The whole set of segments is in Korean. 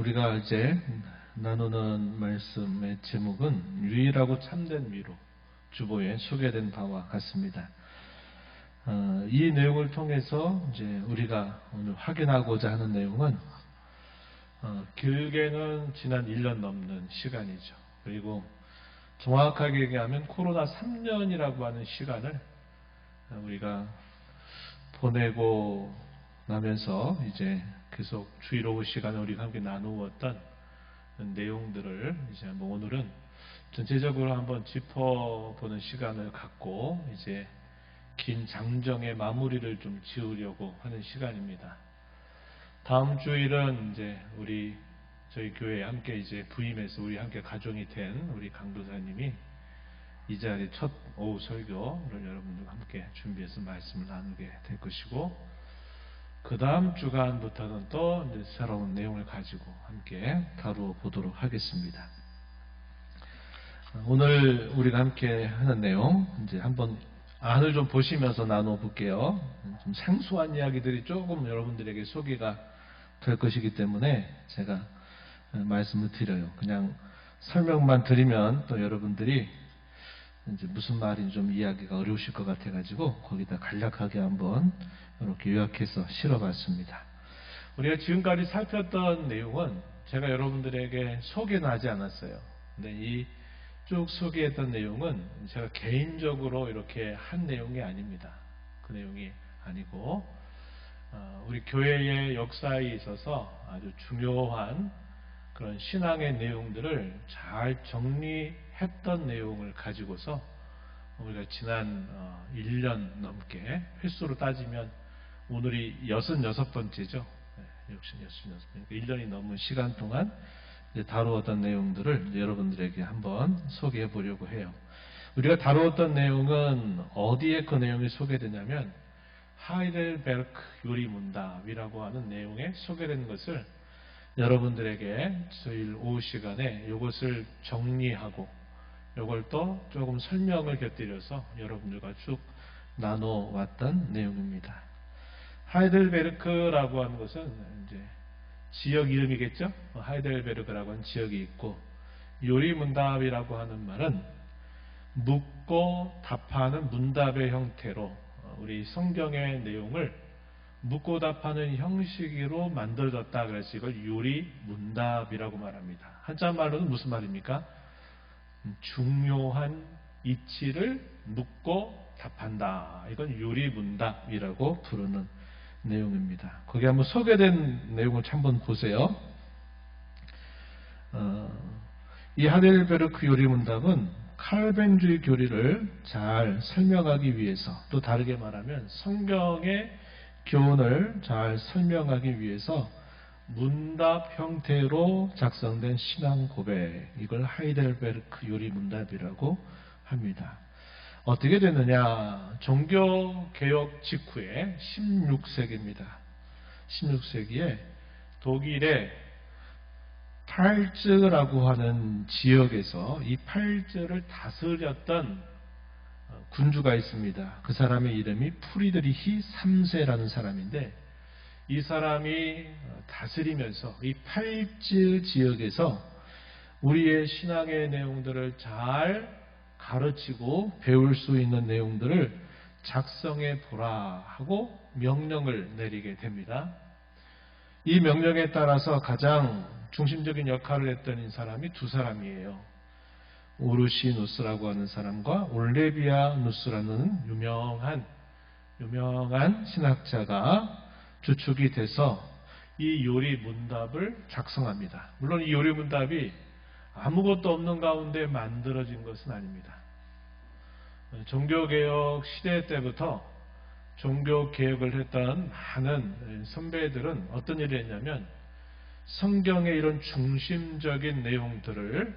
우리가 이제 나누는 말씀의 제목은 유일하고 참된 위로 주보에 소개된 바와 같습니다. 이 내용을 통해서 이제 우리가 오늘 확인하고자 하는 내용은 길게는 지난 1년 넘는 시간이죠. 그리고 정확하게 얘기하면 코로나 3년이라고 하는 시간을 우리가 보내고 나면서 이제 계속 주일오후 시간을 우리가 함께 나누었던 내용들을 이제 오늘은 전체적으로 한번 짚어보는 시간을 갖고 이제 긴 장정의 마무리를 좀 지으려고 하는 시간입니다. 다음 주일은 이제 저희 교회에 함께 이제 부임해서 우리 함께 가족이 된 우리 강도사님이 이 자리 첫 오후 설교를 여러분들과 함께 준비해서 말씀을 나누게 될 것이고, 그 다음 주간부터는 또 이제 새로운 내용을 가지고 함께 다루어 보도록 하겠습니다. 오늘 우리가 함께 하는 내용, 이제 한번 안을 좀 보시면서 나눠 볼게요. 좀 생소한 이야기들이 조금 여러분들에게 소개가 될 것이기 때문에 제가 말씀을 드려요. 그냥 설명만 드리면 또 여러분들이 이제 무슨 말인지 좀 이해하기가 어려우실 것 같아가지고 거기다 간략하게 한번 이렇게 요약해서 실어봤습니다. 우리가 지금까지 살폈던 내용은 제가 여러분들에게 소개는 하지 않았어요. 근데 이 쭉 소개했던 내용은 제가 개인적으로 이렇게 한 내용이 아닙니다. 그 내용이 아니고 우리 교회의 역사에 있어서 아주 중요한 그런 신앙의 내용들을 잘 정리했던 내용을 가지고서 우리가 지난 1년 넘게 횟수로 따지면 오늘이 66번째죠. 66번째. 1년이 넘은 시간 동안 이제 다루었던 내용들을 여러분들에게 한번 소개해 보려고 해요. 우리가 다루었던 내용은 어디에 그 내용이 소개되냐면 하이델베르크 요리문답이라고 하는 내용에 소개된 것을 여러분들에게 주일 오후 시간에 이것을 정리하고 이걸 또 조금 설명을 곁들여서 여러분들과 쭉 나눠왔던 내용입니다. 하이델베르크라고 하는 것은 이제 지역 이름이겠죠. 하이델베르크라고 하는 지역이 있고, 요리문답이라고 하는 말은 묻고 답하는 문답의 형태로 우리 성경의 내용을 묻고 답하는 형식으로 만들어졌다. 그래서 이걸 요리문답이라고 말합니다. 한자말로는 무슨 말입니까? 중요한 이치를 묻고 답한다. 이건 요리문답이라고 부르는 내용입니다. 거기 한번 소개된 내용을 한번 보세요. 이 하델베르크 요리문답은 칼뱅주의 교리를 잘 설명하기 위해서, 또 다르게 말하면 성경의 교훈을 잘 설명하기 위해서 문답 형태로 작성된 신앙 고백, 이걸 하이델베르크 요리문답이라고 합니다. 어떻게 됐느냐? 종교개혁 직후에 16세기입니다. 16세기에 독일의 팔즈라고 하는 지역에서 이 팔즈를 다스렸던 군주가 있습니다. 그 사람의 이름이 프리드리히 3세라는 사람인데, 이 사람이 다스리면서 이 팔즈 지역에서 우리의 신앙의 내용들을 잘 가르치고 배울 수 있는 내용들을 작성해 보라 하고 명령을 내리게 됩니다. 이 명령에 따라서 가장 중심적인 역할을 했던 사람이 두 사람이에요. 우르시누스라고 하는 사람과 올레비아누스라는 유명한 신학자가 주축이 돼서 이 요리문답을 작성합니다. 물론 이 요리문답이 아무것도 없는 가운데 만들어진 것은 아닙니다. 종교개혁 시대 때부터 종교개혁을 했던 많은 선배들은 어떤 일을 했냐면 성경의 이런 중심적인 내용들을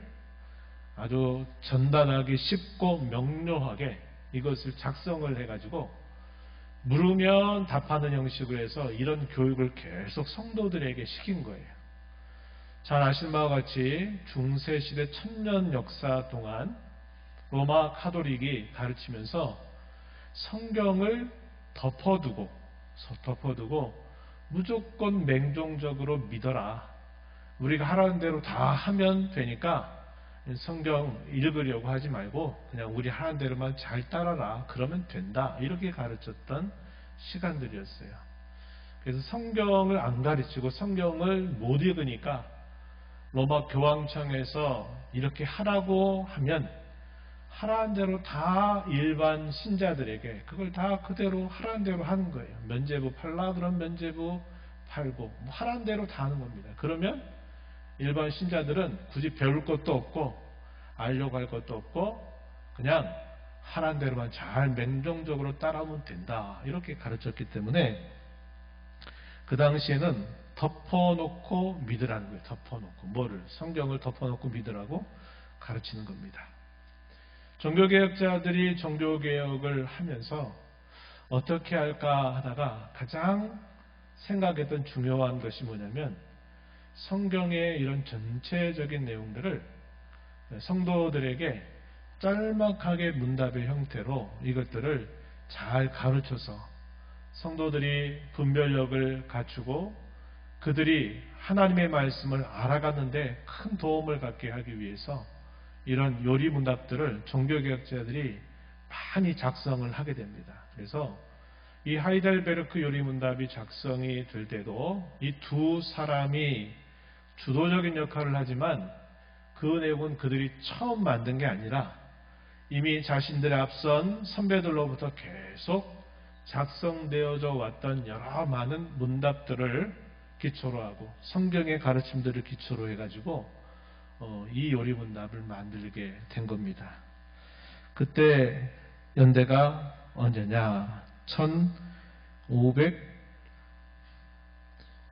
아주 전달하기 쉽고 명료하게 이것을 작성을 해가지고 물으면 답하는 형식으로 해서 이런 교육을 계속 성도들에게 시킨 거예요. 잘 아시는 바와 같이 중세시대 1000년 역사 동안 로마 카톨릭이 가르치면서 성경을 덮어두고 무조건 맹종적으로 믿어라. 우리가 하라는 대로 다 하면 되니까 성경 읽으려고 하지 말고 그냥 우리 하라는 대로만 잘 따라라. 그러면 된다. 이렇게 가르쳤던 시간들이었어요. 그래서 성경을 안 가르치고 성경을 못 읽으니까 로마 교황청에서 이렇게 하라고 하면 하라는 대로 다 일반 신자들에게 그걸 다 그대로 하라는 대로 하는 거예요. 면죄부 팔라 그러면 면죄부 팔고 뭐 하라는 대로 다 하는 겁니다. 그러면 일반 신자들은 굳이 배울 것도 없고 알려고 할 것도 없고 그냥 하라는 대로만 잘 맹종적으로 따라오면 된다. 이렇게 가르쳤기 때문에 그 당시에는 덮어놓고 믿으라는 거예요. 덮어놓고 뭐를? 성경을 덮어놓고 믿으라고 가르치는 겁니다. 종교개혁자들이 종교개혁을 하면서 어떻게 할까 하다가 가장 생각했던 중요한 것이 뭐냐면 성경의 이런 전체적인 내용들을 성도들에게 짤막하게 문답의 형태로 이것들을 잘 가르쳐서 성도들이 분별력을 갖추고 그들이 하나님의 말씀을 알아가는데 큰 도움을 갖게 하기 위해서 이런 요리문답들을 종교개혁자들이 많이 작성을 하게 됩니다. 그래서 이 하이델베르크 요리문답이 작성이 될 때도 이 두 사람이 주도적인 역할을 하지만 그 내용은 그들이 처음 만든 게 아니라 이미 자신들의 앞선 선배들로부터 계속 작성되어져 왔던 여러 많은 문답들을 기초로 하고 성경의 가르침들을 기초로 해가지고 이 요리문답을 만들게 된 겁니다. 그때 연대가 언제냐?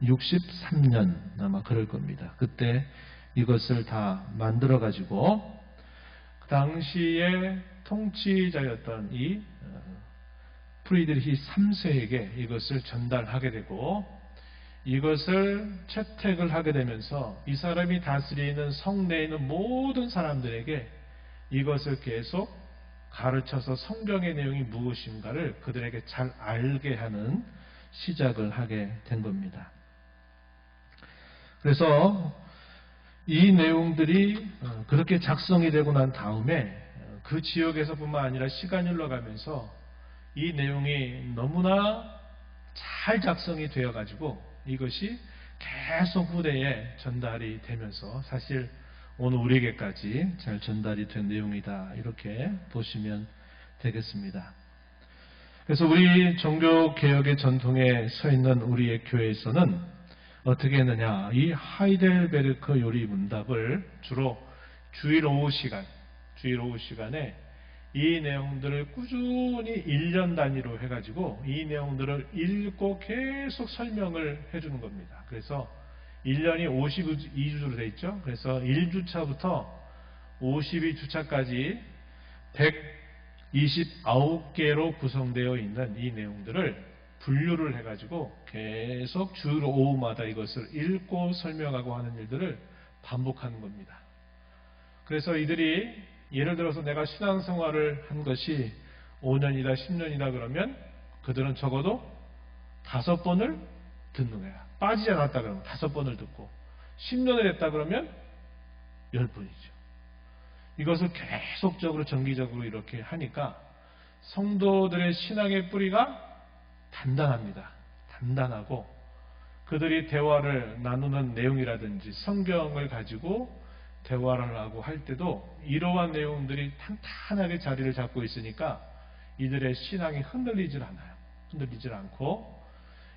1563년 아마 그럴 겁니다. 그때 이것을 다 만들어 가지고 그 당시에 통치자였던 이 프리드리히 3세에게 이것을 전달하게 되고 이것을 채택을 하게 되면서 이 사람이 다스리는 성내에 있는 모든 사람들에게 이것을 계속 가르쳐서 성경의 내용이 무엇인가를 그들에게 잘 알게 하는 시작을 하게 된 겁니다. 그래서 이 내용들이 그렇게 작성이 되고 난 다음에 그 지역에서뿐만 아니라 시간이 흘러가면서 이 내용이 너무나 잘 작성이 되어가지고 이것이 계속 후대에 전달이 되면서 사실 오늘 우리에게까지 잘 전달이 된 내용이다. 이렇게 보시면 되겠습니다. 그래서 우리 종교개혁의 전통에 서 있는 우리의 교회에서는 어떻게 했느냐. 이 하이델베르크 요리문답을 주로 주일 오후 시간에 이 내용들을 꾸준히 1년 단위로 해가지고 이 내용들을 읽고 계속 설명을 해주는 겁니다. 그래서 1년이 52주로 되어 있죠. 그래서 1주차부터 52주차까지 129개로 구성되어 있는 이 내용들을 분류를 해가지고 계속 주일 오후마다 이것을 읽고 설명하고 하는 일들을 반복하는 겁니다. 그래서 이들이 예를 들어서 내가 신앙생활을 한 것이 5년이다 10년이다 그러면 그들은 적어도 5번을 듣는 거야. 빠지지 않았다 그러면 5번을 듣고 10년을 했다 그러면 10번이죠. 이것을 계속적으로 정기적으로 이렇게 하니까 성도들의 신앙의 뿌리가 단단합니다. 단단하고 그들이 대화를 나누는 내용이라든지 성경을 가지고 대화를 하고 할 때도 이러한 내용들이 탄탄하게 자리를 잡고 있으니까 이들의 신앙이 흔들리질 않아요. 흔들리질 않고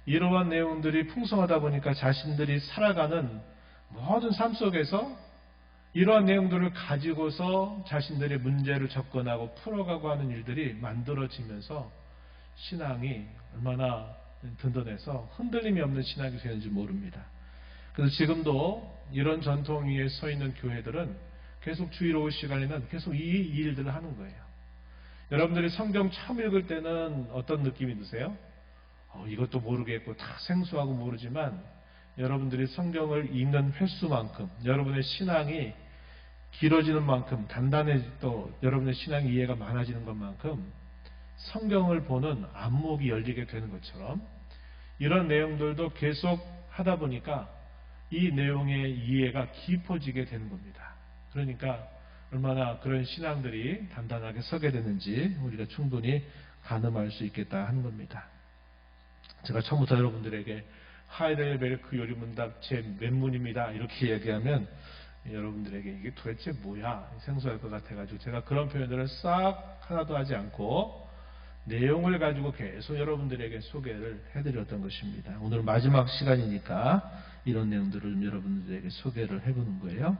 이러한 내용들이 풍성하다 보니까 자신들이 살아가는 모든 삶 속에서 이러한 내용들을 가지고서 자신들의 문제를 접근하고 풀어가고 하는 일들이 만들어지면서 신앙이 얼마나 든든해서 흔들림이 없는 신앙이 되는지 모릅니다. 그래서 지금도 이런 전통 위에 서 있는 교회들은 계속 주일 오후 시간에는 계속 이 일들을 하는 거예요. 여러분들이 성경 처음 읽을 때는 어떤 느낌이 드세요? 이것도 모르겠고 다 생소하고 모르지만 여러분들이 성경을 읽는 횟수만큼 여러분의 신앙이 길어지는 만큼 또 여러분의 신앙의 이해가 많아지는 것만큼 성경을 보는 안목이 열리게 되는 것처럼 이런 내용들도 계속 하다 보니까 이 내용의 이해가 깊어지게 되는 겁니다. 그러니까 얼마나 그런 신앙들이 단단하게 서게 되는지 우리가 충분히 가늠할 수 있겠다 하는 겁니다. 제가 처음부터 여러분들에게 하이델베르크 요리문답 제 맨문입니다 이렇게 얘기하면 여러분들에게 이게 도대체 뭐야 생소할 것 같아가지고 제가 그런 표현들을 싹 하나도 하지 않고 내용을 가지고 계속 여러분들에게 소개를 해드렸던 것입니다. 오늘 마지막 시간이니까 이런 내용들을 여러분들에게 소개를 해보는 거예요.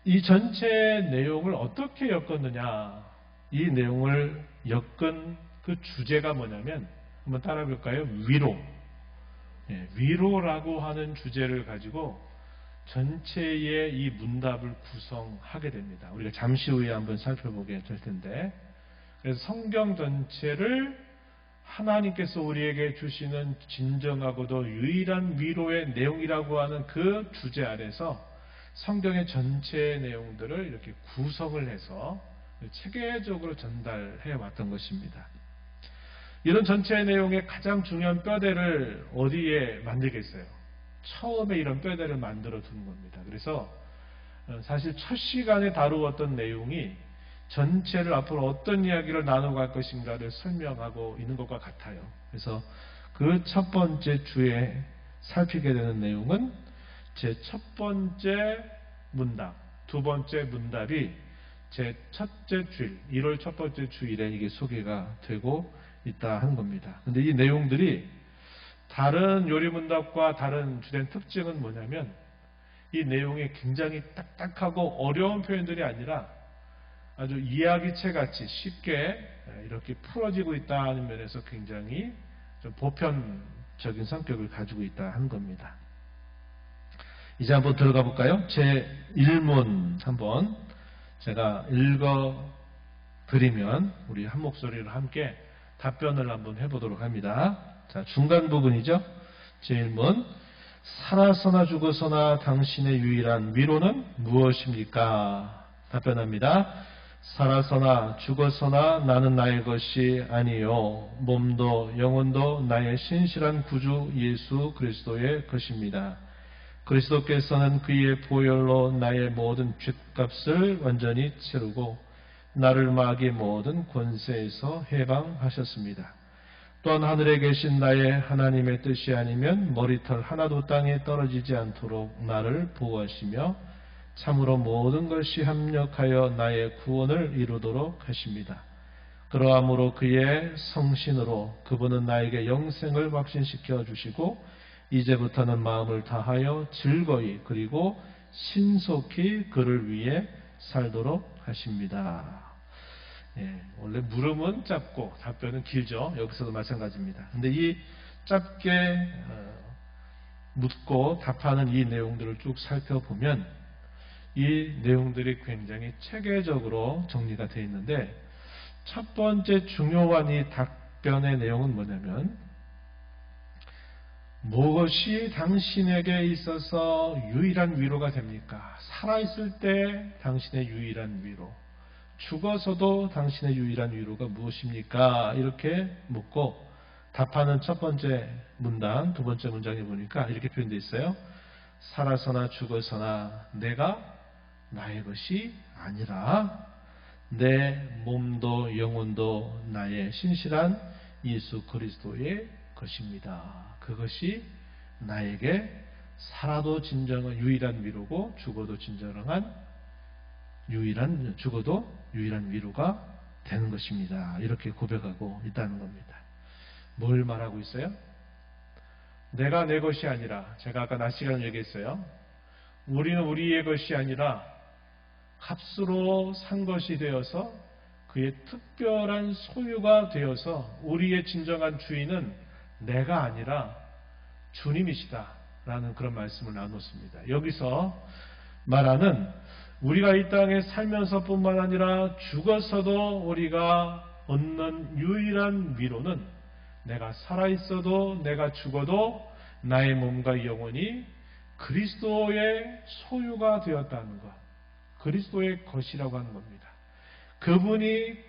이 전체 내용을 어떻게 엮었느냐, 이 내용을 엮은 그 주제가 뭐냐면 한번 따라 볼까요? 위로. 위로라고 하는 주제를 가지고 전체의 이 문답을 구성하게 됩니다. 우리가 잠시 후에 한번 살펴보게 될 텐데, 그래서 성경 전체를 하나님께서 우리에게 주시는 진정하고도 유일한 위로의 내용이라고 하는 그 주제 아래서 성경의 전체 내용들을 이렇게 구성을 해서 체계적으로 전달해 왔던 것입니다. 이런 전체 내용의 가장 중요한 뼈대를 어디에 만들겠어요? 처음에 이런 뼈대를 만들어 두는 겁니다. 그래서 사실 첫 시간에 다루었던 내용이 전체를 앞으로 어떤 이야기를 나눠갈 것인가를 설명하고 있는 것과 같아요. 그래서 그 첫 번째 주에 살피게 되는 내용은 제 첫 번째 문답, 두 번째 문답이 제 첫째 주일, 1월 첫 번째 주일에 이게 소개가 되고 있다 하는 겁니다. 근데 이 내용들이 다른 요리문답과 다른 주된 특징은 뭐냐면 이 내용이 굉장히 딱딱하고 어려운 표현들이 아니라 아주 이야기책 같이 쉽게 이렇게 풀어지고 있다는 면에서 굉장히 좀 보편적인 성격을 가지고 있다 하는 겁니다. 이제 한번 들어가 볼까요? 제 1문 한번 제가 읽어 드리면 우리 한 목소리로 함께 답변을 한번 해보도록 합니다. 자, 중간 부분이죠. 제 1문. 살아서나 죽어서나 당신의 유일한 위로는 무엇입니까? 답변합니다. 살아서나 죽어서나 나는 나의 것이 아니요 몸도 영혼도 나의 신실한 구주 예수 그리스도의 것입니다. 그리스도께서는 그의 보혈로 나의 모든 죗값을 완전히 치르고 나를 마귀의 모든 권세에서 해방하셨습니다. 또한 하늘에 계신 나의 하나님의 뜻이 아니면 머리털 하나도 땅에 떨어지지 않도록 나를 보호하시며 참으로 모든 것이 합력하여 나의 구원을 이루도록 하십니다. 그러함으로 그의 성신으로 그분은 나에게 영생을 확신시켜 주시고 이제부터는 마음을 다하여 즐거이 그리고 신속히 그를 위해 살도록 하십니다. 원래 물음은 짧고 답변은 길죠. 여기서도 마찬가지입니다. 근데 이 짧게 묻고 답하는 이 내용들을 쭉 살펴보면 이 내용들이 굉장히 체계적으로 정리가 되어 있는데 첫 번째 중요한 이 답변의 내용은 뭐냐면 무엇이 당신에게 있어서 유일한 위로가 됩니까? 살아있을 때 당신의 유일한 위로, 죽어서도 당신의 유일한 위로가 무엇입니까? 이렇게 묻고 답하는 첫 번째 문단, 두 번째 문장에 보니까 이렇게 표현되어 있어요. 살아서나 죽어서나 내가 나의 것이 아니라 내 몸도 영혼도 나의 신실한 예수 그리스도의 것입니다. 그것이 나에게 살아도 진정한 유일한 위로고 죽어도 진정한 죽어도 유일한 위로가 되는 것입니다. 이렇게 고백하고 있다는 겁니다. 뭘 말하고 있어요? 내가 내 것이 아니라 제가 아까 낮 시간에 얘기했어요. 우리는 우리의 것이 아니라 값으로 산 것이 되어서 그의 특별한 소유가 되어서 우리의 진정한 주인은 내가 아니라 주님이시다 라는 그런 말씀을 나눴습니다. 여기서 말하는 우리가 이 땅에 살면서 뿐만 아니라 죽어서도 우리가 얻는 유일한 위로는 내가 살아있어도 내가 죽어도 나의 몸과 영혼이 그리스도의 소유가 되었다는 것, 그리스도의 것이라고 하는 겁니다. 그분의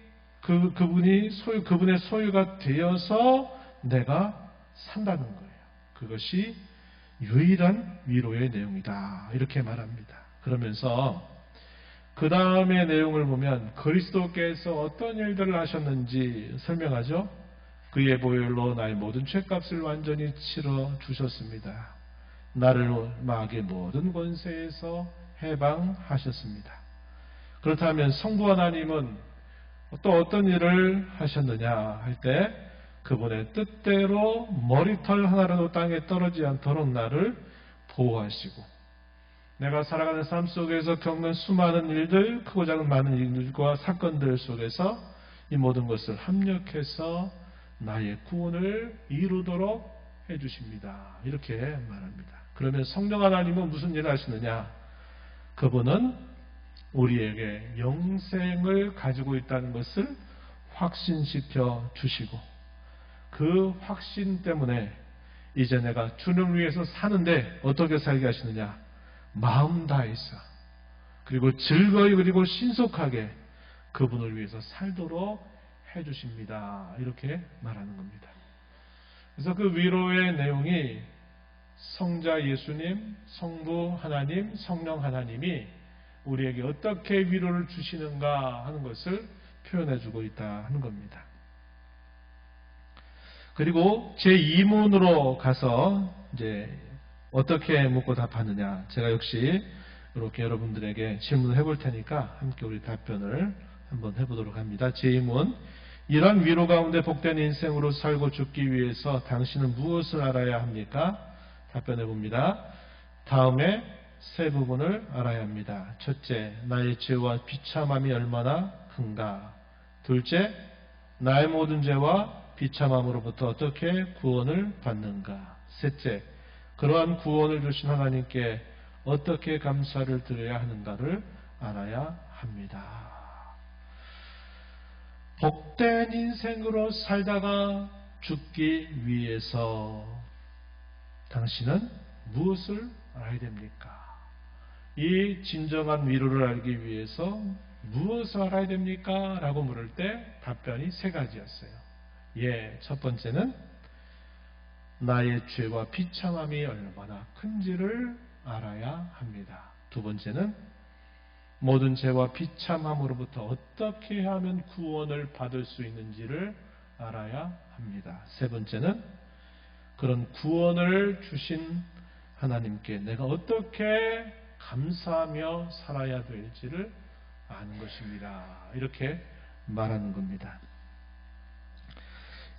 소유가 되어서 내가 산다는 거예요. 그것이 유일한 위로의 내용이다. 이렇게 말합니다. 그러면서 그 다음의 내용을 보면 그리스도께서 어떤 일들을 하셨는지 설명하죠. 그의 보혈로 나의 모든 죄값을 완전히 치러 주셨습니다. 나를 마귀의 모든 권세에서 해방하셨습니다. 그렇다면 성부 하나님은 또 어떤 일을 하셨느냐 할 때 그분의 뜻대로 머리털 하나라도 땅에 떨어지지 않도록 나를 보호하시고 내가 살아가는 삶 속에서 겪는 수많은 일들, 크고 작은 많은 일들과 사건들 속에서 이 모든 것을 합력해서 나의 구원을 이루도록 해주십니다. 이렇게 말합니다. 그러면 성령 하나님은 무슨 일을 하시느냐? 그분은 우리에게 영생을 가지고 있다는 것을 확신시켜 주시고 그 확신 때문에 이제 내가 주님을 위해서 사는데 어떻게 살게 하시느냐? 마음 다해서 그리고 즐거이 그리고 신속하게 그분을 위해서 살도록 해주십니다. 이렇게 말하는 겁니다. 그래서 그 위로의 내용이 성자 예수님, 성부 하나님, 성령 하나님이 우리에게 어떻게 위로를 주시는가 하는 것을 표현해주고 있다 하는 겁니다. 그리고 제2문으로 가서 이제 어떻게 묻고 답하느냐. 제가 역시 이렇게 여러분들에게 질문을 해볼 테니까 함께 우리 답변을 한번 해보도록 합니다. 제2문. 이런 위로 가운데 복된 인생으로 살고 죽기 위해서 당신은 무엇을 알아야 합니까? 답변해 봅니다. 다음에 세 부분을 알아야 합니다. 첫째, 나의 죄와 비참함이 얼마나 큰가. 둘째, 나의 모든 죄와 비참함으로부터 어떻게 구원을 받는가. 셋째, 그러한 구원을 주신 하나님께 어떻게 감사를 드려야 하는가를 알아야 합니다. 복된 인생으로 살다가 죽기 위해서 당신은 무엇을 알아야 됩니까? 이 진정한 위로를 알기 위해서 무엇을 알아야 됩니까? 라고 물을 때 답변이 세 가지였어요. 첫 번째는 나의 죄와 비참함이 얼마나 큰지를 알아야 합니다. 두 번째는 모든 죄와 비참함으로부터 어떻게 하면 구원을 받을 수 있는지를 알아야 합니다. 세 번째는 그런 구원을 주신 하나님께 내가 어떻게 감사하며 살아야 될지를 아는 것입니다. 이렇게 말하는 겁니다.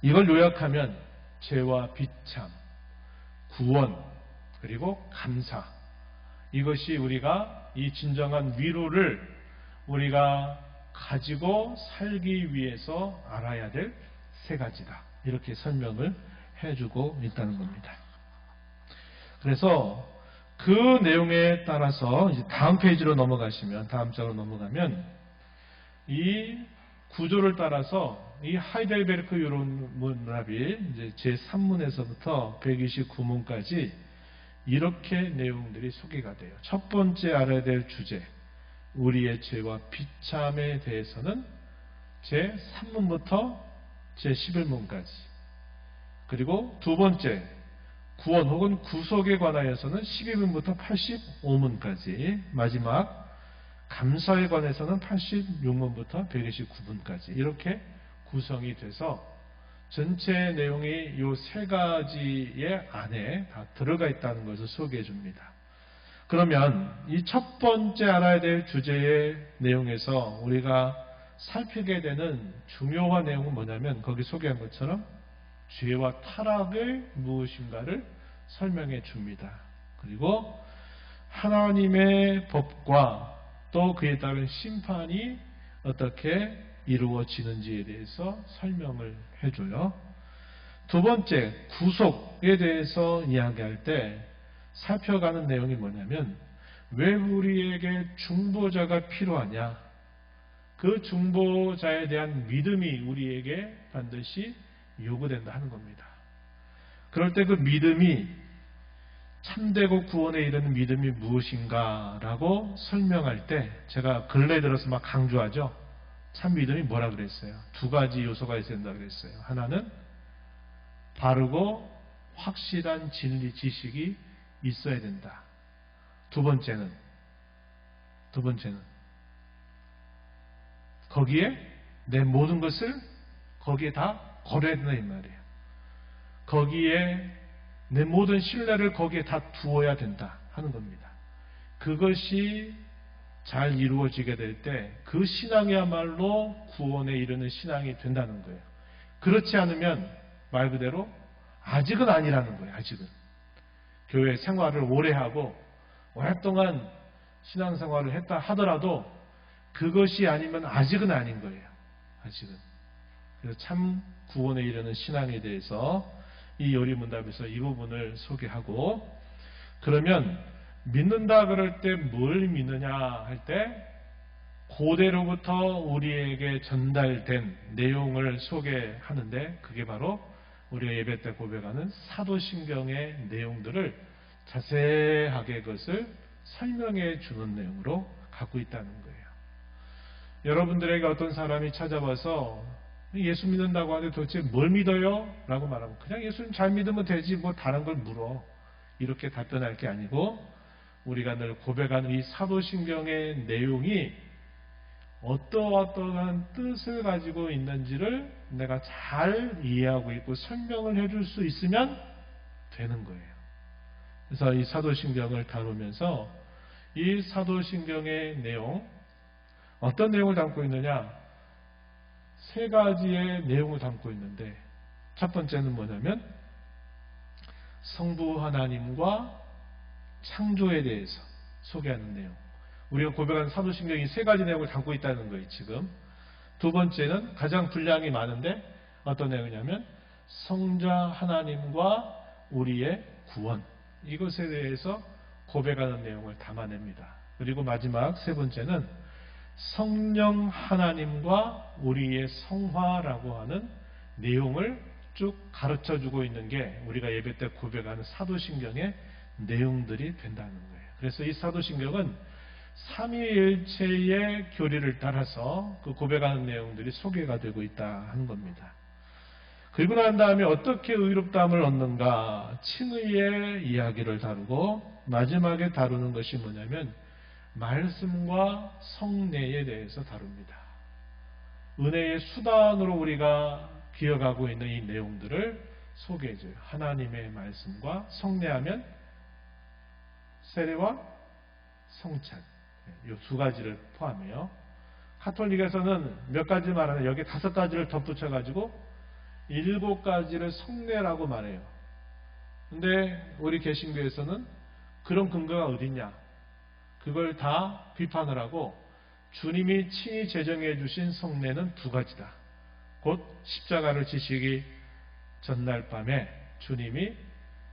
이걸 요약하면 죄와 비참, 구원, 그리고 감사. 이것이 우리가 이 진정한 위로를 우리가 가지고 살기 위해서 알아야 될 세 가지다. 이렇게 설명을 해주고 있다는 겁니다. 그래서 그 내용에 따라서 이제 다음 페이지로 넘어가시면, 다음 장으로 넘어가면 이 구조를 따라서 이 하이델베르크 이론문답이 이제 제3문에서부터 129문까지 이렇게 내용들이 소개가 돼요. 첫 번째 알아야 될 주제, 우리의 죄와 비참에 대해서는 제3문부터 제11문까지. 그리고 두 번째, 구원 혹은 구속에 관하여서는 12문부터 85문까지. 마지막, 감사에 관해서는 86문부터 129문까지. 이렇게 구성이 돼서 전체 내용이 이 세 가지의 안에 다 들어가 있다는 것을 소개해 줍니다. 그러면 이 첫 번째 알아야 될 주제의 내용에서 우리가 살피게 되는 중요한 내용은 뭐냐면 거기 소개한 것처럼 죄와 타락의 무엇인가를 설명해 줍니다. 그리고 하나님의 법과 또 그에 따른 심판이 어떻게 이루어지는지에 대해서 설명을 해줘요. 두 번째, 구속에 대해서 이야기할 때 살펴가는 내용이 뭐냐면 왜 우리에게 중보자가 필요하냐? 그 중보자에 대한 믿음이 우리에게 반드시 요구된다 하는 겁니다. 그럴 때 그 믿음이 참되고 구원에 이르는 믿음이 무엇인가라고 설명할 때 제가 근래에 들어서 막 강조하죠. 참 믿음이 뭐라 그랬어요? 두 가지 요소가 있어야 된다 그랬어요. 하나는 바르고 확실한 진리 지식이 있어야 된다. 두 번째는 거기에 내 모든 것을 거기에 다 걸어야 된다 이 말이에요. 거기에 내 모든 신뢰를 거기에 다 두어야 된다 하는 겁니다. 그것이 잘 이루어지게 될 때 그 신앙이야말로 구원에 이르는 신앙이 된다는 거예요. 그렇지 않으면 말 그대로 아직은 아니라는 거예요. 아직은. 교회 생활을 오래 하고 오랫동안 신앙생활을 했다 하더라도 그것이 아니면 아직은 아닌 거예요. 아직은. 그래서 참 구원에 이르는 신앙에 대해서 이 요리문답에서 이 부분을 소개하고, 그러면 믿는다 그럴 때 뭘 믿느냐 할 때 고대로부터 우리에게 전달된 내용을 소개하는데, 그게 바로 우리가 예배 때 고백하는 사도신경의 내용들을 자세하게 그것을 설명해 주는 내용으로 갖고 있다는 거예요. 여러분들에게 어떤 사람이 찾아와서 예수 믿는다고 하는데 도대체 뭘 믿어요? 라고 말하면 그냥 예수님 잘 믿으면 되지 뭐 다른 걸 물어, 이렇게 답변할 게 아니고, 우리가 늘 고백하는 이 사도신경의 내용이 어떠한 뜻을 가지고 있는지를 내가 잘 이해하고 있고 설명을 해줄 수 있으면 되는 거예요. 그래서 이 사도신경을 다루면서 이 사도신경의 내용, 어떤 내용을 담고 있느냐, 세 가지의 내용을 담고 있는데, 첫 번째는 뭐냐면 성부 하나님과 창조에 대해서 소개하는 내용. 우리가 고백하는 사도신경이 세 가지 내용을 담고 있다는 거예요, 지금. 두 번째는 가장 분량이 많은데 어떤 내용이냐면 성자 하나님과 우리의 구원. 이것에 대해서 고백하는 내용을 담아냅니다. 그리고 마지막 세 번째는 성령 하나님과 우리의 성화라고 하는 내용을 쭉 가르쳐주고 있는 게 우리가 예배 때 고백하는 사도신경의 내용들이 된다는 거예요. 그래서 이 사도신경은 삼위일체의 교리를 따라서 그 고백하는 내용들이 소개가 되고 있다 하는 겁니다. 그리고 난 다음에 어떻게 의롭다함을 얻는가, 칭의의 이야기를 다루고, 마지막에 다루는 것이 뭐냐면 말씀과 성례에 대해서 다룹니다. 은혜의 수단으로 우리가 기억하고 있는 이 내용들을 소개해줘요. 하나님의 말씀과 성례하면 세례와 성찬, 이 두 가지를 포함해요. 카톨릭에서는 몇 가지 말하는 여기 5가지를 덧붙여가지고 7가지를 성례라고 말해요. 근데 우리 개신교에서는 그런 근거가 어딨냐? 그걸 다 비판을 하고 주님이 친히 제정해 주신 성례는 2가지다. 곧 십자가를 지시기 전날 밤에 주님이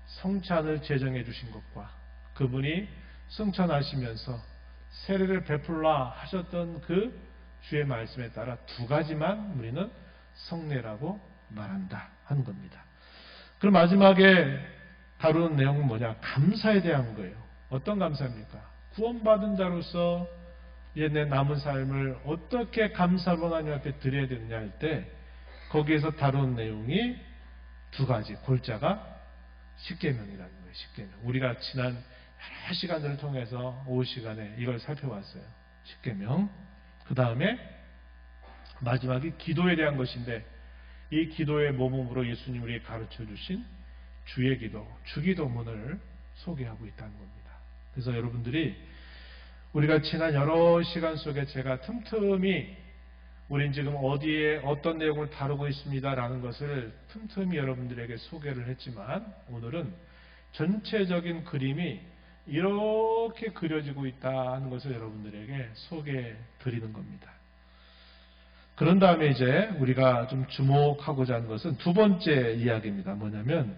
성찬을 제정해 주신 것과 그분이 승천하시면서 세례를 베풀라 하셨던 그 주의 말씀에 따라 2가지만 우리는 성례라고 말한다 하는 겁니다. 그럼 마지막에 다루는 내용은 뭐냐? 감사에 대한 거예요. 어떤 감사입니까? 구원받은 자로서 내 남은 삶을 어떻게 감사로 하나님 앞에 드려야 되느냐 할 때 거기에서 다루는 내용이 2가지, 골자가 십계명이라는 거예요. 십계명. 우리가 지난 여러 시간들을 통해서 오후 시간에 이걸 살펴봤어요. 십계명. 그 다음에 마지막이 기도에 대한 것인데, 이 기도의 모범으로 예수님 우리에게 가르쳐 주신 주의 기도, 주기도문을 소개하고 있다는 겁니다. 그래서 여러분들이 우리가 지난 여러 시간 속에 제가 틈틈이 우린 지금 어디에 어떤 내용을 다루고 있습니다라는 것을 틈틈이 여러분들에게 소개를 했지만, 오늘은 전체적인 그림이 이렇게 그려지고 있다는 것을 여러분들에게 소개해 드리는 겁니다. 그런 다음에 이제 우리가 좀 주목하고자 하는 것은 2번째 이야기입니다. 뭐냐면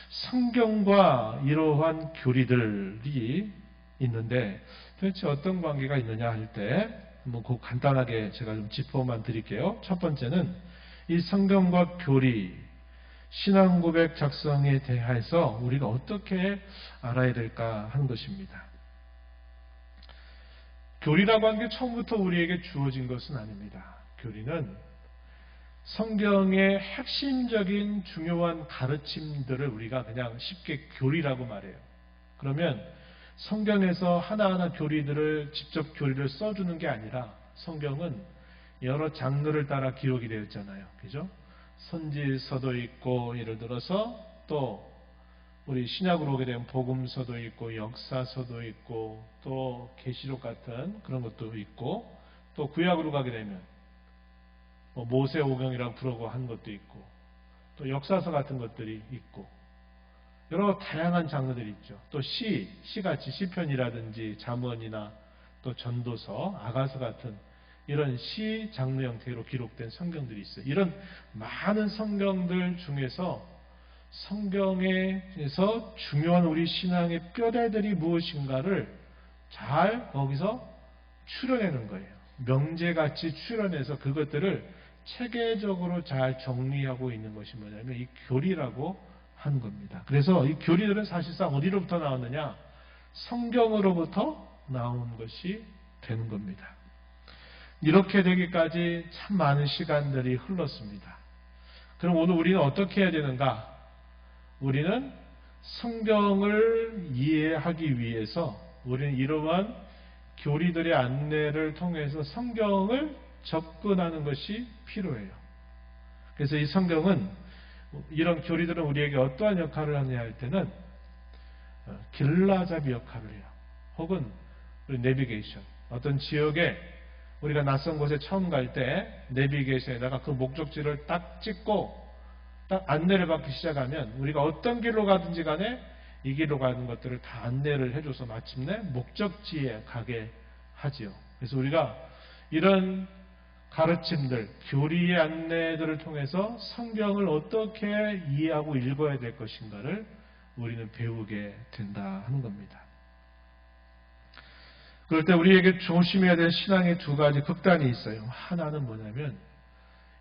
성경과 이러한 교리들이 있는데 도대체 어떤 관계가 있느냐 할 때 한번 그 간단하게 제가 좀 짚어만 드릴게요. 첫 번째는 이 성경과 교리, 신앙고백 작성에 대해서 우리가 어떻게 알아야 될까 하는 것입니다. 교리라고 하는 게 처음부터 우리에게 주어진 것은 아닙니다. 교리는 성경의 핵심적인 중요한 가르침들을 우리가 그냥 쉽게 교리라고 말해요. 그러면 성경에서 하나하나 교리들을 직접 교리를 써주는 게 아니라 성경은 여러 장르를 따라 기록이 되어 있잖아요. 그죠? 선지서도 있고 예를 들어서 또 우리 신약으로 오게 되면 복음서도 있고 역사서도 있고 또 계시록 같은 그런 것도 있고 또 구약으로 가게 되면 뭐 모세오경이라고 부르고 한 것도 있고 또 역사서 같은 것들이 있고 여러 다양한 장르들이 있죠. 또 시같이 시편이라든지 잠언이나 또 전도서, 아가서 같은 이런 시 장르 형태로 기록된 성경들이 있어요. 이런 많은 성경들 중에서 성경에서 중요한 우리 신앙의 뼈대들이 무엇인가를 잘 거기서 추려내는 거예요. 명제같이 추려내서 그것들을 체계적으로 잘 정리하고 있는 것이 뭐냐면 이 교리라고 하는 겁니다. 그래서 이 교리들은 사실상 어디로부터 나왔느냐? 성경으로부터 나온 것이 되는 겁니다. 이렇게 되기까지 참 많은 시간들이 흘렀습니다. 그럼 오늘 우리는 어떻게 해야 되는가? 우리는 성경을 이해하기 위해서 우리는 이러한 교리들의 안내를 통해서 성경을 접근하는 것이 필요해요. 그래서 이 성경은 이런 교리들은 우리에게 어떠한 역할을 하느냐 할 때는 길라잡이 역할을 해요. 혹은 우리 내비게이션. 어떤 지역에 우리가 낯선 곳에 처음 갈 때 내비게이션에다가 그 목적지를 딱 찍고 딱 안내를 받기 시작하면 우리가 어떤 길로 가든지 간에 이 길로 가는 것들을 다 안내를 해줘서 마침내 목적지에 가게 하지요. 그래서 우리가 이런 가르침들, 교리의 안내들을 통해서 성경을 어떻게 이해하고 읽어야 될 것인가를 우리는 배우게 된다 하는 겁니다. 그럴 때 우리에게 조심해야 될 신앙의 두 가지 극단이 있어요. 하나는 뭐냐면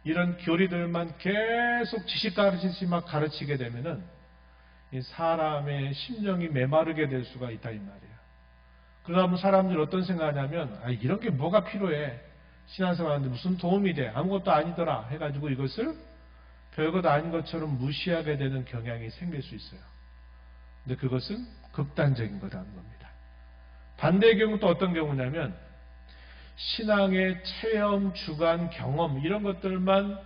이런 교리들만 계속 지식 가르치지 막 가르치게 되면은 이 사람의 심령이 메마르게 될 수가 있다 이 말이에요. 그러다 보면 사람들이 어떤 생각하냐면 이런 게 뭐가 필요해? 신앙생활하는데 무슨 도움이 돼? 아무것도 아니더라 해가지고 이것을 별것 아닌 것처럼 무시하게 되는 경향이 생길 수 있어요. 근데 그것은 극단적인 거라는 겁니다. 반대의 경우 또 어떤 경우냐면 신앙의 체험, 주관, 경험 이런 것들만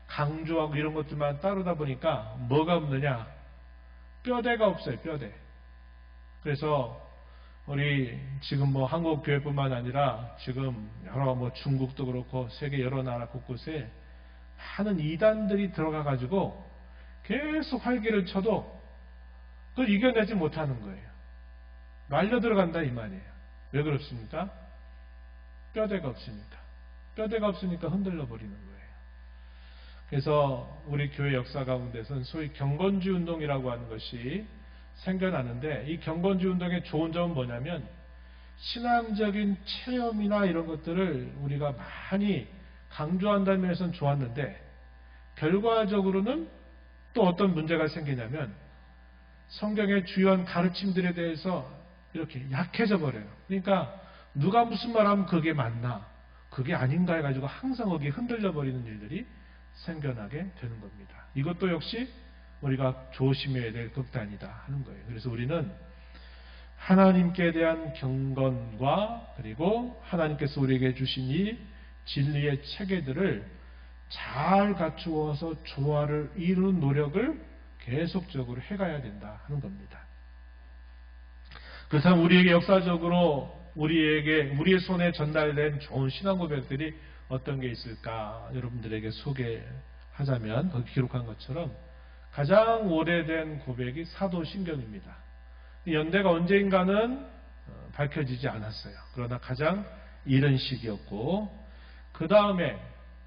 강조하고 이런 것들만 따르다 보니까 뭐가 없느냐? 뼈대가 없어요. 뼈대. 그래서 우리 지금 뭐 한국 교회뿐만 아니라 지금 여러 뭐 중국도 그렇고 세계 여러 나라 곳곳에 많은 이단들이 들어가 가지고 계속 활기를 쳐도 그걸 이겨내지 못하는 거예요. 말려 들어간다 이 말이에요. 왜 그렇습니까? 뼈대가 없으니까. 뼈대가 없으니까 흔들려 버리는 거예요. 그래서 우리 교회 역사 가운데서는 소위 경건주의 운동이라고 하는 것이 생겨나는데 이 경건주의 운동의 좋은 점은 뭐냐면 신앙적인 체험이나 이런 것들을 우리가 많이 강조한다는 면에서는 좋았는데 결과적으로는 또 어떤 문제가 생기냐면 성경의 주요한 가르침들에 대해서 이렇게 약해져 버려요. 그러니까 누가 무슨 말하면 그게 맞나 그게 아닌가 해가지고 항상 거기에 흔들려 버리는 일들이 생겨나게 되는 겁니다. 이것도 역시 우리가 조심해야 될 극단이다 하는 거예요. 그래서 우리는 하나님께 대한 경건과 그리고 하나님께서 우리에게 주신 이 진리의 체계들을 잘 갖추어서 조화를 이루는 노력을 계속적으로 해가야 된다 하는 겁니다. 그렇다면 우리에게 역사적으로 우리의 손에 전달된 좋은 신앙 고백들이 어떤 게 있을까 여러분들에게 소개하자면 거기 기록한 것처럼 가장 오래된 고백이 사도신경입니다. 연대가 언제인가는 밝혀지지 않았어요. 그러나 가장 이른 시기였고 그 다음에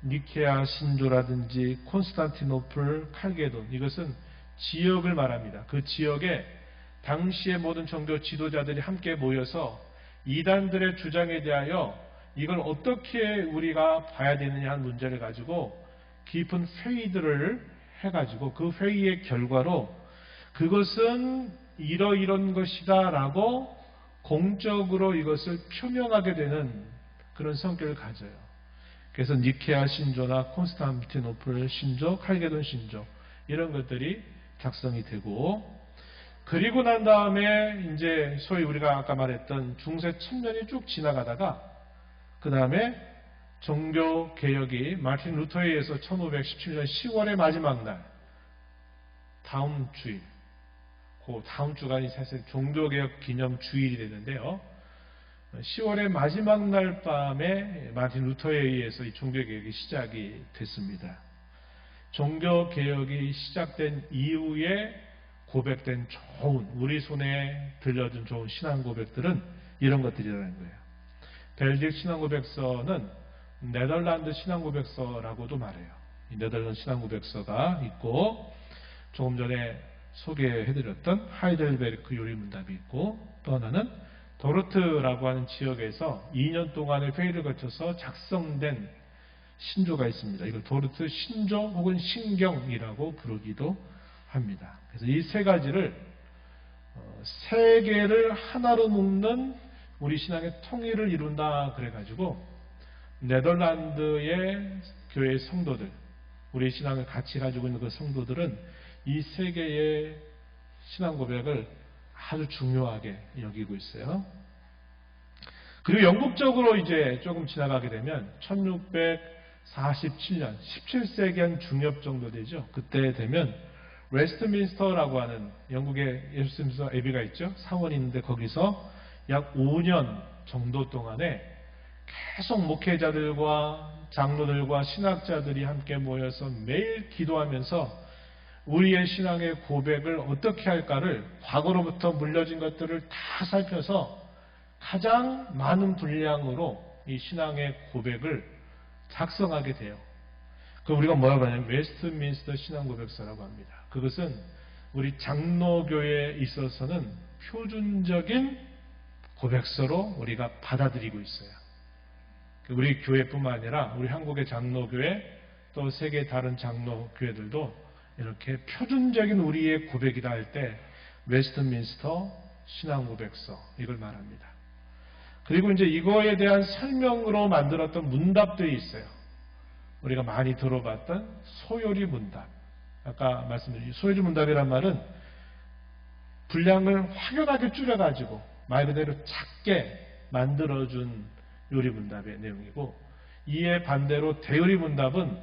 니케아 신조라든지 콘스탄티노플, 칼게돈 이것은 지역을 말합니다. 그 지역에 당시의 모든 종교 지도자들이 함께 모여서 이단들의 주장에 대하여 이걸 어떻게 우리가 봐야 되느냐 하는 문제를 가지고 깊은 회의들을 해가지고 그 회의의 결과로 그것은 이러이런 것이다 라고 공적으로 이것을 표명하게 되는 그런 성격을 가져요. 그래서 니케아 신조나 콘스탄티노플 신조, 칼게돈 신조 이런 것들이 작성이 되고 그리고 난 다음에 이제 소위 우리가 아까 말했던 중세 천년이 쭉 지나가다가 그 다음에 종교 개혁이 마틴 루터에 의해서 1517년 10월의 마지막 날, 다음 주일, 그 다음 주가 사실 종교개혁 기념 주일이 되는데요. 10월의 마지막 날 밤에 마틴 루터에 의해서 이 종교개혁이 시작이 됐습니다. 종교개혁이 시작된 이후에 고백된 좋은, 우리 손에 들려준 좋은 신앙 고백들은 이런 것들이라는 거예요. 벨직 신앙 고백서는 네덜란드 신앙 고백서라고도 말해요. 이 네덜란드 신앙 고백서가 있고, 조금 전에 소개해드렸던 하이델베르크 요리문답이 있고, 또 하나는 도르트라고 하는 지역에서 2년 동안의 회의를 거쳐서 작성된 신조가 있습니다. 이걸 도르트 신조 혹은 신경이라고 부르기도 합니다. 그래서 이 세 가지를 세계를 하나로 묶는 우리 신앙의 통일을 이룬다 그래가지고 네덜란드의 교회 성도들, 우리 신앙을 같이 가지고 있는 그 성도들은 이 세 개의 신앙 고백을 아주 중요하게 여기고 있어요. 그리고 영국적으로 이제 조금 지나가게 되면 1647년, 17세기 한 중엽 정도 되죠. 그때 되면 웨스트민스터라고 하는 영국의 웨스트민스터 애비가 있죠. 사원이 있는데 거기서 약 5년 정도 동안에 계속 목회자들과 장로들과 신학자들이 함께 모여서 매일 기도하면서 우리의 신앙의 고백을 어떻게 할까를 과거로부터 물려진 것들을 다 살펴서 가장 많은 분량으로 이 신앙의 고백을 작성하게 돼요. 그 우리가 뭐라고 하냐면 웨스트민스터 신앙 고백서라고 합니다. 그것은 우리 장로교회에 있어서는 표준적인 고백서로 우리가 받아들이고 있어요. 우리 교회뿐만 아니라 우리 한국의 장로교회 또 세계 다른 장로교회들도 이렇게 표준적인 우리의 고백이다 할 때 웨스트민스터 신앙 고백서 이걸 말합니다. 그리고 이제 이거에 대한 설명으로 만들었던 문답들이 있어요. 우리가 많이 들어봤던 소요리 문답. 아까 말씀드린 소요리 문답이란 말은 분량을 확연하게 줄여가지고 말 그대로 작게 만들어준 요리 문답의 내용이고, 이에 반대로 대요리 문답은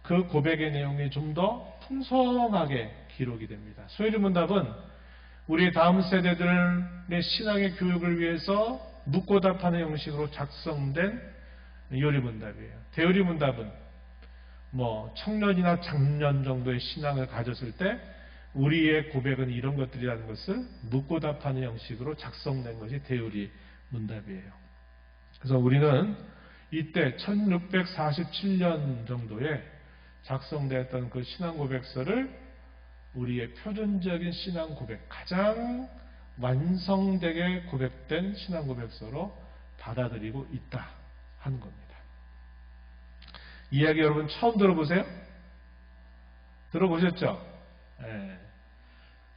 그 고백의 내용이 좀 더 풍성하게 기록이 됩니다. 소요리 문답은 우리 다음 세대들의 신앙의 교육을 위해서 묻고 답하는 형식으로 작성된 요리 문답이에요. 대요리 문답은 청년이나 장년 정도의 신앙을 가졌을 때 우리의 고백은 이런 것들이라는 것을 묻고 답하는 형식으로 작성된 것이 대요리 문답이에요. 그래서 우리는 이때 1647년 정도에 작성되었던 그 신앙 고백서를 우리의 표준적인 신앙 고백, 가장 완성되게 고백된 신앙 고백서로 받아들이고 있다 하는 겁니다. 이야기 여러분 처음 들어보세요? 들어보셨죠? 네.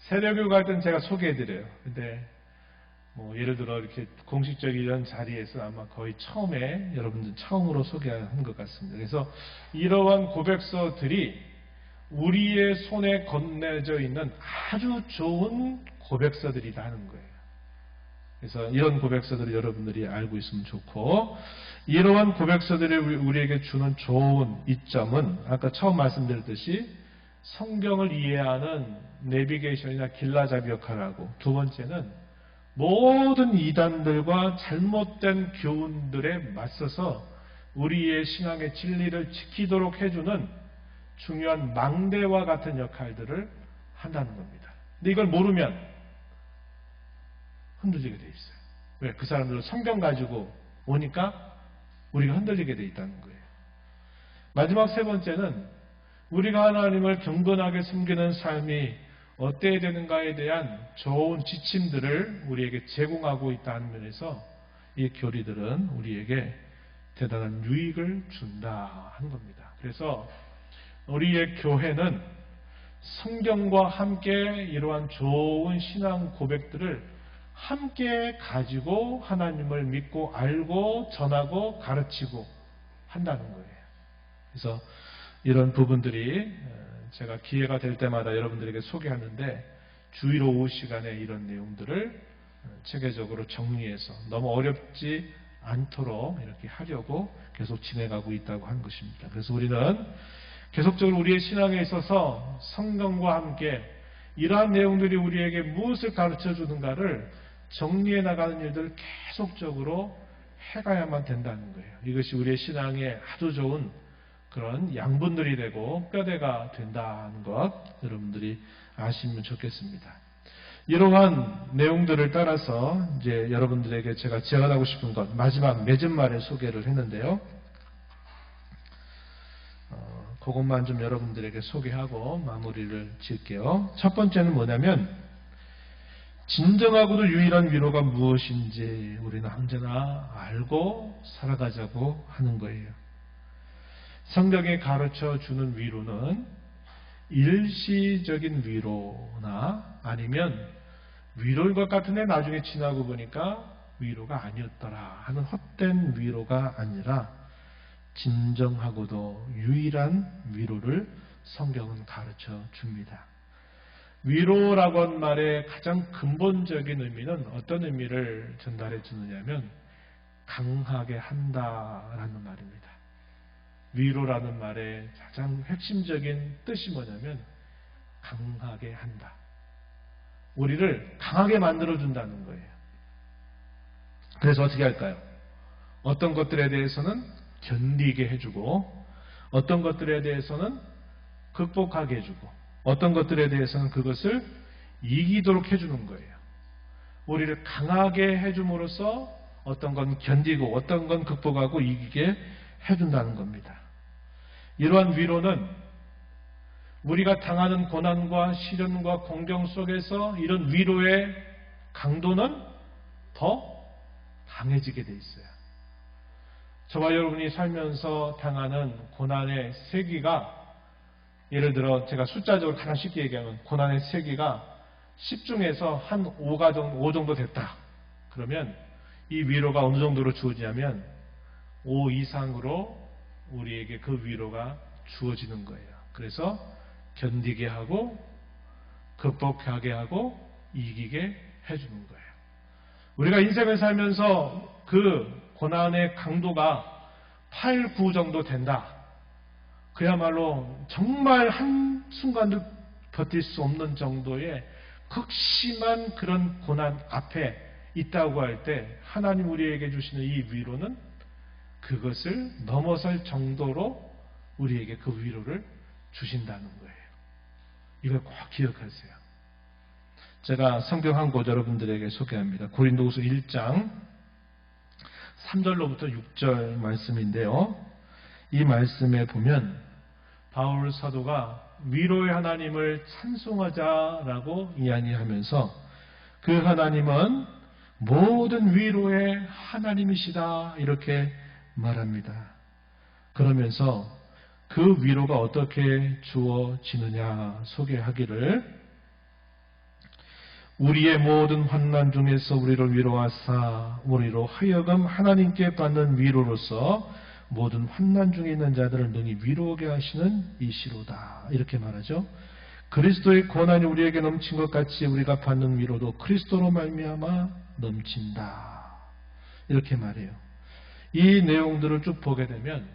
세례교육 할 때는 제가 소개해드려요. 근데 예를 들어 이렇게 공식적인 이런 자리에서 아마 거의 처음에 여러분들 처음으로 소개한 것 같습니다. 그래서 이러한 고백서들이 우리의 손에 건네져 있는 아주 좋은 고백서들이다 하는 거예요. 그래서 이런 고백서들을 여러분들이 알고 있으면 좋고, 이러한 고백서들이 우리에게 주는 좋은 이점은 아까 처음 말씀드렸듯이 성경을 이해하는 내비게이션이나 길라잡이 역할을 하고, 두 번째는 모든 이단들과 잘못된 교훈들에 맞서서 우리의 신앙의 진리를 지키도록 해주는 중요한 망대와 같은 역할들을 한다는 겁니다. 근데 이걸 모르면 흔들리게 돼 있어요. 왜? 그 사람들은 성경 가지고 오니까 우리가 흔들리게 돼 있다는 거예요. 마지막 세 번째는 우리가 하나님을 경건하게 섬기는 삶이 어때야 되는가에 대한 좋은 지침들을 우리에게 제공하고 있다는 면에서 이 교리들은 우리에게 대단한 유익을 준다 하는 겁니다. 그래서 우리의 교회는 성경과 함께 이러한 좋은 신앙 고백들을 함께 가지고 하나님을 믿고 알고 전하고 가르치고 한다는 거예요. 그래서 이런 부분들이 제가 기회가 될 때마다 여러분들에게 소개하는데 주일 오후 시간에 이런 내용들을 체계적으로 정리해서 너무 어렵지 않도록 이렇게 하려고 계속 진행하고 있다고 하는 것입니다. 그래서 우리는 계속적으로 우리의 신앙에 있어서 성경과 함께 이러한 내용들이 우리에게 무엇을 가르쳐 주는가를 정리해 나가는 일들을 계속적으로 해가야만 된다는 거예요. 이것이 우리의 신앙에 아주 좋은 그런 양분들이 되고 뼈대가 된다는 것 여러분들이 아시면 좋겠습니다. 이러한 내용들을 따라서 이제 여러분들에게 제가 제안하고 싶은 것 마지막 맺은말에 소개를 했는데요. 그것만 좀 여러분들에게 소개하고 마무리를 지을게요. 첫 번째는 뭐냐면 진정하고도 유일한 위로가 무엇인지 우리는 언제나 알고 살아가자고 하는 거예요. 성경에 가르쳐 주는 위로는 일시적인 위로나 아니면 위로인 것 같은데 나중에 지나고 보니까 위로가 아니었더라 하는 헛된 위로가 아니라 진정하고도 유일한 위로를 성경은 가르쳐 줍니다. 위로라고 한 말의 가장 근본적인 의미는 어떤 의미를 전달해 주느냐면 강하게 한다라는 말입니다. 위로라는 말의 가장 핵심적인 뜻이 뭐냐면 강하게 한다. 우리를 강하게 만들어준다는 거예요. 그래서 어떻게 할까요? 어떤 것들에 대해서는 견디게 해주고 어떤 것들에 대해서는 극복하게 해주고 어떤 것들에 대해서는 그것을 이기도록 해주는 거예요. 우리를 강하게 해줌으로써 어떤 건 견디고 어떤 건 극복하고 이기게 해준다는 겁니다. 이러한 위로는 우리가 당하는 고난과 시련과 공경 속에서 이런 위로의 강도는 더 강해지게 돼 있어요. 저와 여러분이 살면서 당하는 고난의 세기가 예를 들어 제가 숫자적으로 가장 쉽게 얘기하면 고난의 세기가 10 중에서 한 5 정도 됐다. 그러면 이 위로가 어느 정도로 주어지냐면 5 이상으로 우리에게 그 위로가 주어지는 거예요. 그래서 견디게 하고 극복하게 하고 이기게 해주는 거예요. 우리가 인생을 살면서 그 고난의 강도가 8, 9 정도 된다. 그야말로 정말 한순간도 버틸 수 없는 정도의 극심한 그런 고난 앞에 있다고 할 때 하나님 우리에게 주시는 이 위로는 그것을 넘어설 정도로 우리에게 그 위로를 주신다는 거예요. 이걸 꼭 기억하세요. 제가 성경 한 곳 여러분들에게 소개합니다. 고린도후서 1장 3절로부터 6절 말씀인데요. 이 말씀에 보면 바울 사도가 위로의 하나님을 찬송하자라고 이야기하면서 그 하나님은 모든 위로의 하나님이시다 이렇게 말합니다. 그러면서 그 위로가 어떻게 주어지느냐 소개하기를 우리의 모든 환난 중에서 우리를 위로하사 우리로 하여금 하나님께 받는 위로로서 모든 환난 중에 있는 자들을 능히 위로하게 하시는 이시로다 이렇게 말하죠. 그리스도의 고난이 우리에게 넘친 것 같이 우리가 받는 위로도 그리스도로 말미암아 넘친다 이렇게 말해요. 이 내용들을 쭉 보게 되면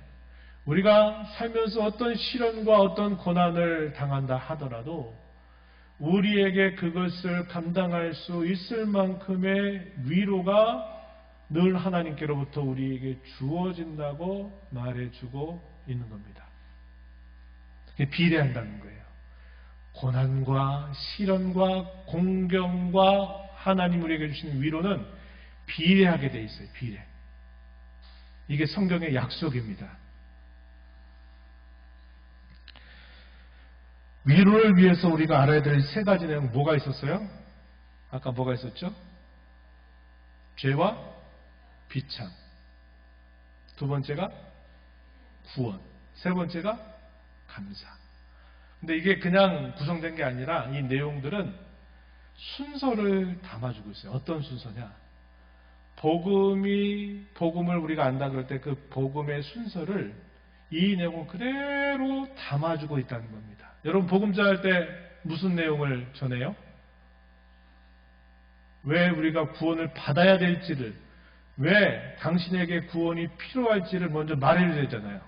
우리가 살면서 어떤 시련과 어떤 고난을 당한다 하더라도 우리에게 그것을 감당할 수 있을 만큼의 위로가 늘 하나님께로부터 우리에게 주어진다고 말해주고 있는 겁니다. 비례한다는 거예요. 고난과 시련과 공경과 하나님 우리에게 주시는 위로는 비례하게 돼 있어요. 비례. 이게 성경의 약속입니다. 위로를 위해서 우리가 알아야 될 3가지 내용 뭐가 있었어요? 아까 뭐가 있었죠? 죄와 비참. 2번째가 구원. 3번째가 감사. 근데 이게 그냥 구성된 게 아니라 이 내용들은 순서를 담아주고 있어요. 어떤 순서냐? 복음을 우리가 안다 그럴 때 그 복음의 순서를 이 내용을 그대로 담아주고 있다는 겁니다. 여러분 복음 전할 때 무슨 내용을 전해요? 왜 우리가 구원을 받아야 될지를, 왜 당신에게 구원이 필요할지를 먼저 말해야 되잖아요.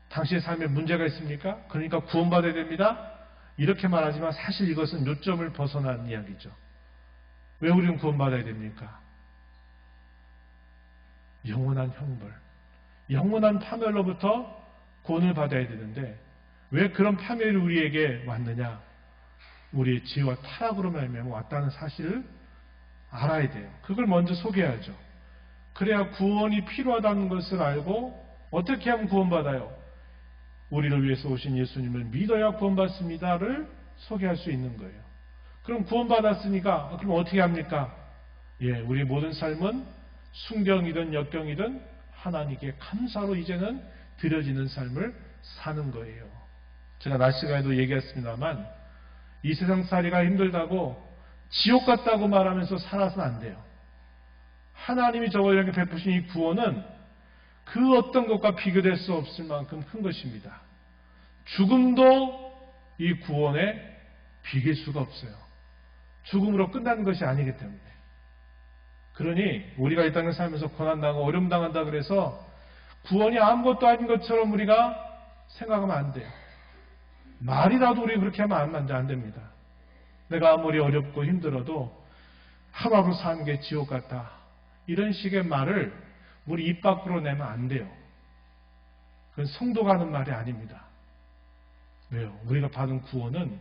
당신의 삶에 문제가 있습니까? 그러니까 구원받아야 됩니다. 이렇게 말하지만 사실 이것은 요점을 벗어난 이야기죠. 왜 우리는 구원받아야 됩니까? 영원한 형벌, 영원한 파멸로부터 구원을 받아야 되는데 왜 그런 파멸이 우리에게 왔느냐? 우리의 죄와 타락으로 말미암아 왔다는 사실을 알아야 돼요. 그걸 먼저 소개하죠. 그래야 구원이 필요하다는 것을 알고 어떻게 하면 구원받아요? 우리를 위해서 오신 예수님을 믿어야 구원받습니다를 소개할 수 있는 거예요. 그럼 구원받았으니까 그럼 어떻게 합니까? 우리 모든 삶은 순경이든 역경이든 하나님께 감사로 이제는 드려지는 삶을 사는 거예요. 제가 낮 시간에도 얘기했습니다만 이 세상 살이가 힘들다고 지옥 같다고 말하면서 살아서는 안 돼요. 하나님이 저희에게 베푸신 이 구원은 그 어떤 것과 비교될 수 없을 만큼 큰 것입니다. 죽음도 이 구원에 비길 수가 없어요. 죽음으로 끝나는 것이 아니기 때문에. 그러니 우리가 이 땅에 살면서 고난당하고 어려움 당한다 그래서 구원이 아무것도 아닌 것처럼 우리가 생각하면 안 돼요. 말이라도 우리 그렇게 하면 안 됩니다. 내가 아무리 어렵고 힘들어도 하루하루 사는 게 지옥 같다. 이런 식의 말을 우리 입 밖으로 내면 안 돼요. 그건 성도가 하는 말이 아닙니다. 왜요? 우리가 받은 구원은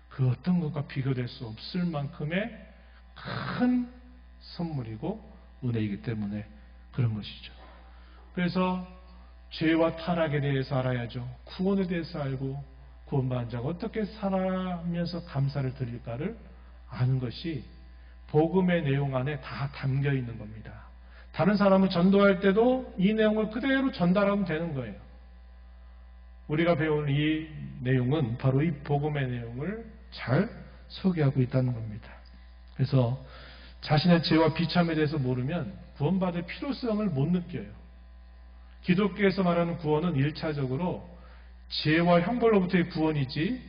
그 어떤 것과 비교될 수 없을 만큼의 큰 선물이고 은혜이기 때문에 그런 것이죠. 그래서 죄와 타락에 대해서 알아야죠. 구원에 대해서 알고 구원받은 자가 어떻게 살아가면서 감사를 드릴까를 아는 것이 복음의 내용 안에 다 담겨 있는 겁니다. 다른 사람을 전도할 때도 이 내용을 그대로 전달하면 되는 거예요. 우리가 배우는 이 내용은 바로 이 복음의 내용을 잘 소개하고 있다는 겁니다. 그래서 자신의 죄와 비참에 대해서 모르면 구원받을 필요성을 못 느껴요. 기독교에서 말하는 구원은 1차적으로 죄와 형벌로부터의 구원이지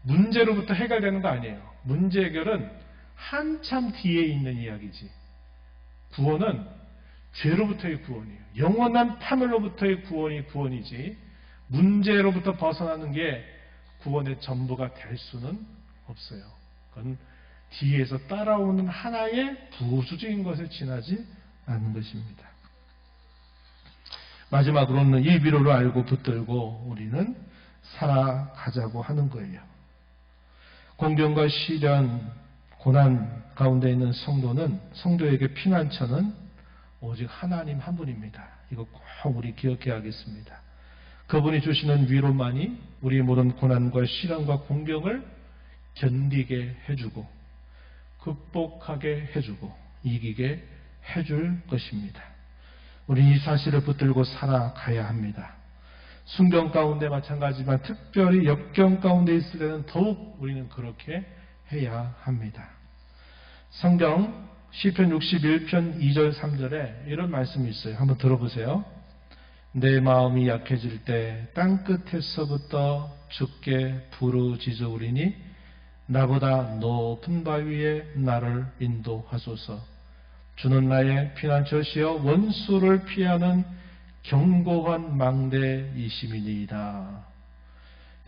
문제로부터 해결되는 거 아니에요. 문제 해결은 한참 뒤에 있는 이야기지. 구원은 죄로부터의 구원이에요. 영원한 파멸로부터의 구원이 구원이지 문제로부터 벗어나는 게 구원의 전부가 될 수는 없어요. 그건 뒤에서 따라오는 하나의 부수적인 것에 지나지 않는 것입니다. 마지막으로는 이 위로를 알고 붙들고 우리는 살아가자고 하는 거예요. 공경과 시련, 고난 가운데 있는 성도에게 피난처는 오직 하나님 한 분입니다. 이거 꼭 우리 기억해야겠습니다. 그분이 주시는 위로만이 우리의 모든 고난과 시련과 공경을 견디게 해주고 극복하게 해주고 이기게 해줄 것입니다. 우리는 이 사실을 붙들고 살아가야 합니다. 순경 가운데 마찬가지지만 특별히 역경 가운데 있을 때는 더욱 우리는 그렇게 해야 합니다. 성경 시편 61편 2절 3절에 이런 말씀이 있어요. 한번 들어보세요. 내 마음이 약해질 때 땅끝에서부터 주께 부르짖으리니 나보다 높은 바위에 나를 인도하소서. 주는 나의 피난처시여 원수를 피하는 견고한 망대이심이니이다.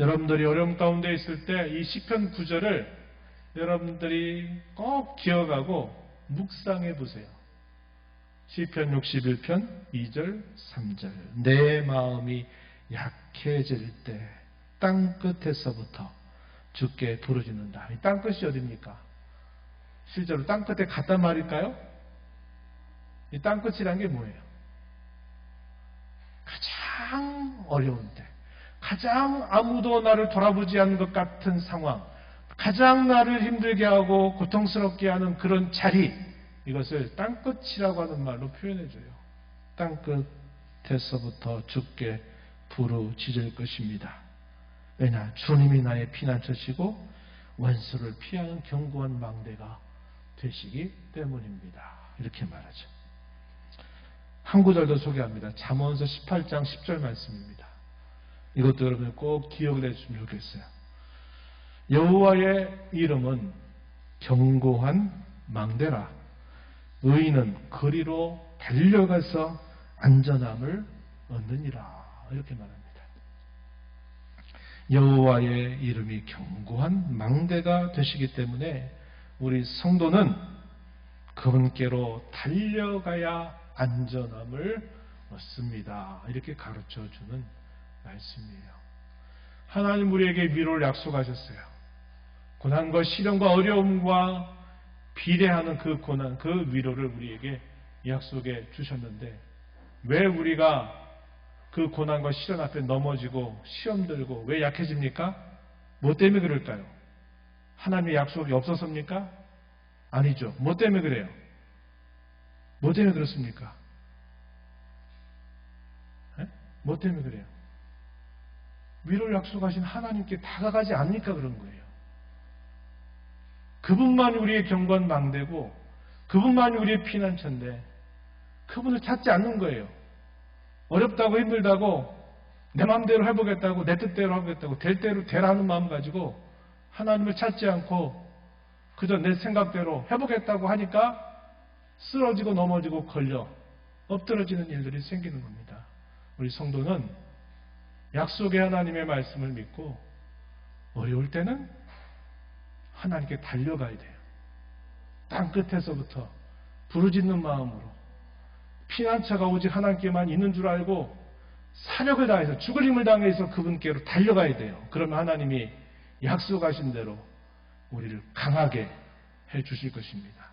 여러분들이 어려움 가운데 있을 때 이 시편 9절을 여러분들이 꼭 기억하고 묵상해 보세요. 시편 61편 2절 3절 내 마음이 약해질 때 땅끝에서부터 주께 부르짖는다. 이 땅끝이 어디입니까? 실제로 땅끝에 갔단 말일까요? 이 땅끝이란 게 뭐예요? 가장 어려운 때, 가장 아무도 나를 돌아보지 않는 것 같은 상황, 가장 나를 힘들게 하고 고통스럽게 하는 그런 자리, 이것을 땅끝이라고 하는 말로 표현해줘요. 땅끝에서부터 주께 부르짖을 것입니다. 왜냐? 주님이 나의 피난처시고 원수를 피하는 견고한 망대가 되시기 때문입니다. 이렇게 말하죠. 한 구절도 소개합니다. 잠언서 18장 10절 말씀입니다. 이것도 여러분 꼭 기억을 해주시면 좋겠어요. 여호와의 이름은 견고한 망대라. 의인은 거리로 달려가서 안전함을 얻느니라. 이렇게 말합니다. 여호와의 이름이 견고한 망대가 되시기 때문에 우리 성도는 그분께로 달려가야 안전함을 얻습니다. 이렇게 가르쳐주는 말씀이에요. 하나님 우리에게 위로를 약속하셨어요. 고난과 시련과 어려움과 비례하는 그 고난, 그 위로를 우리에게 약속해 주셨는데 왜 우리가 그 고난과 시련 앞에 넘어지고 시험 들고 왜 약해집니까? 뭐 때문에 그럴까요? 하나님의 약속이 없어서입니까? 아니죠. 뭐 때문에 그래요? 뭐 때문에 그렇습니까? 네? 뭐 때문에 그래요? 위로를 약속하신 하나님께 다가가지 않으니까 그런 거예요. 그분만이 우리의 경건 망대고 그분만이 우리의 피난처인데 그분을 찾지 않는 거예요. 어렵다고 힘들다고 내 마음대로 해보겠다고 내 뜻대로 하겠다고 될 대로 되라는 마음 가지고 하나님을 찾지 않고 그저 내 생각대로 해보겠다고 하니까 쓰러지고 넘어지고 걸려 엎드러지는 일들이 생기는 겁니다. 우리 성도는 약속의 하나님의 말씀을 믿고 어려울 때는 하나님께 달려가야 돼요. 땅 끝에서부터 부르짖는 마음으로 피난처가 오직 하나님께만 있는 줄 알고 사력을 다해서 죽을 힘을 당해서 그분께로 달려가야 돼요. 그러면 하나님이 약속하신 대로 우리를 강하게 해주실 것입니다.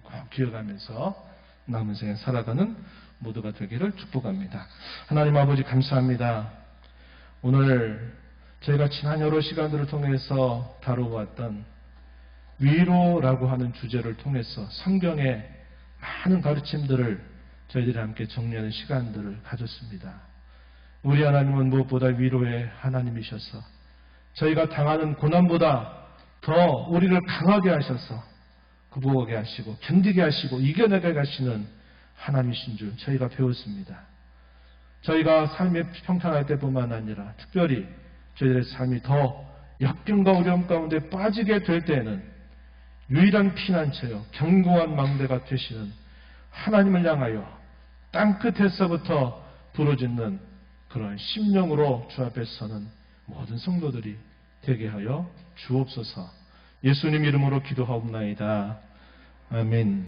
꼭 기억하면서 남은 생에 살아가는 모두가 되기를 축복합니다. 하나님 아버지 감사합니다. 오늘 저희가 지난 여러 시간들을 통해서 다뤄왔던 위로라고 하는 주제를 통해서 성경의 많은 가르침들을 저희들이 함께 정리하는 시간들을 가졌습니다. 우리 하나님은 무엇보다 위로의 하나님이셔서 저희가 당하는 고난보다 더 우리를 강하게 하셔서 극복하게 하시고 견디게 하시고 이겨내게 하시는 하나님이신 줄 저희가 배웠습니다. 저희가 삶의 평탄할 때뿐만 아니라 특별히 저희들의 삶이 더 역경과 어려움 가운데 빠지게 될 때에는 유일한 피난처요 견고한 망대가 되시는 하나님을 향하여 땅끝에서부터 부르짖는 그런 심령으로 주 앞에 서는 모든 성도들이 되게 하여 주옵소서. 예수님 이름으로 기도하옵나이다. 아멘.